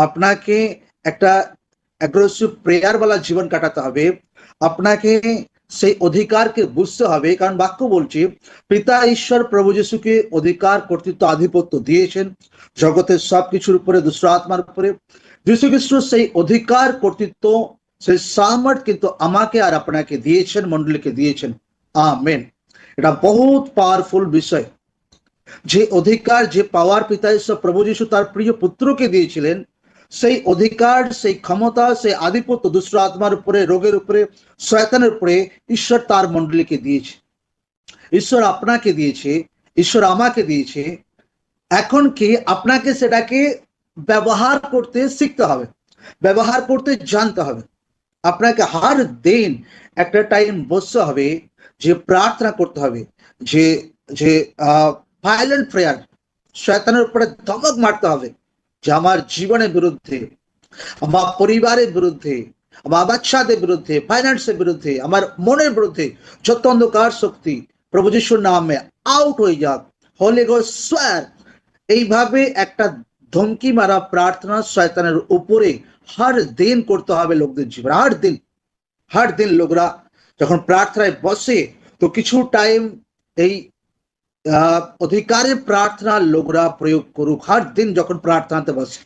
আপনাকে একটা অ্যাগ্রেসিভ প্রেয়ারওয়ালা জীবন কাটাতে হবে। আপনাকে সেই অধিকারকে বুঝতে হবে, কারণ বাক্য বলছে পিতা ঈশ্বর প্রভু যিশুকে অধিকার, কর্তৃত্ব, আধিপত্য দিয়েছেন জগতের সবকিছুর উপরে, দুষ্ট আত্মার উপরে। যিশু খ্রিস্ট সেই অধিকার, কর্তৃত্ব, সেই সামর্থ্য কিন্তু আমাকে আর আপনাকে দিয়েছেন, মণ্ডলীকে দিয়েছেন। আমেন। এটা বহুত পাওয়ারফুল বিষয়। যে অধিকার, যে পাওয়ার পিতা ঈশ্বর প্রভু যিশু তার প্রিয় পুত্রকে দিয়েছিলেন, সেই অধিকার, সেই ক্ষমতা, সেই আধিপত্য দুষ্ট আত্মার উপরে, রোগের উপরে, শয়তানের উপরে ঈশ্বর তার মণ্ডলীকে দিয়েছে। ঈশ্বর আপনাকে দিয়েছে, ঈশ্বর আমাকে দিয়েছে। এখন কি আপনাকে সেটাকে ব্যবহার করতে শিখতে হবে, ব্যবহার করতে জানতে হবে। আপনাকে হার দিন একটা টাইম বসতে হবে, যে প্রার্থনা করতে হবে, যে যে ভায়োলেন্ট প্রেয়ার, শয়তানের উপরে ধমক মারতে হবে যে আমার জীবনের বিরুদ্ধে, আমার পরিবারের বিরুদ্ধে, আমার বাচ্চাদের বিরুদ্ধে, ফাইন্যান্সের বিরুদ্ধে, আমার মনের বিরুদ্ধে যত অন্ধকার শক্তি প্রভু যিশুর নামে আউট হয়ে যাক। হোলি গোস্ট সোয়ার। এইভাবে একটা ধমকি মারা প্রার্থনা শয়তানের উপরে হর দিন করতে হবে লোকদের জীবনে। হর দিন লোকরা যখন প্রার্থনায় বসে, তো কিছু টাইম এই অধিকারের প্রার্থনা লোকরা প্রয়োগ করুক। হর দিন যখন প্রার্থনাতে বসে,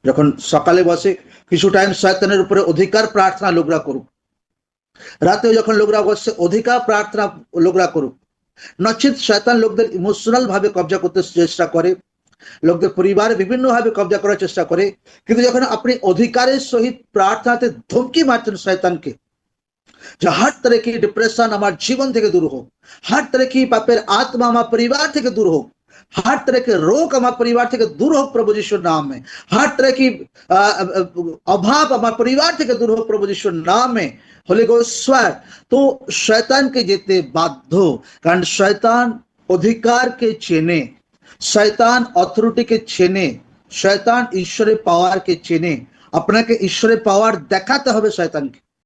যখন সকালে বসে, কিছু টাইম শয়তানের উপরে অধিকার প্রার্থনা লোকরা করুক। রাতে যখন লোকরা বসে, অধিকার প্রার্থনা লোকরা করুক। নচিত শয়তান লোকদের ইমোশনাল ভাবে কবজা করতে চেষ্টা করে, লোকদের পরিবার বিভিন্ন ভাবে কবজা করার চেষ্টা করে। কিন্তু যখন আপনি অধিকারের সহিত প্রার্থনাতে ধমকি মারছেন শয়তানকে, যে हर तरह की डिप्रेशन আমার জীবন থেকে দূর হোক, हर तरह की পাপের আত্মা আমার পরিবার থেকে দূর হোক, हर तरह के रोग আমার পরিবার থেকে দূর হোক প্রভু যিশুর নামে, हर तरह की অভাব আমার পরিবার থেকে দূর হোক প্রভু যিশুর নামে। হোলি গোস্ট সোয়ার। তো শয়তানকে যেতে বাধ্য, কারণ শয়তান অধিকারকে চেনে, শয়তান অথরিটিকে চেনে, শয়তান ঈশ্বরের পাওয়ারকে চেনে। আপনাকে ঈশ্বরের পাওয়ার দেখাতে হবে শয়তানকে।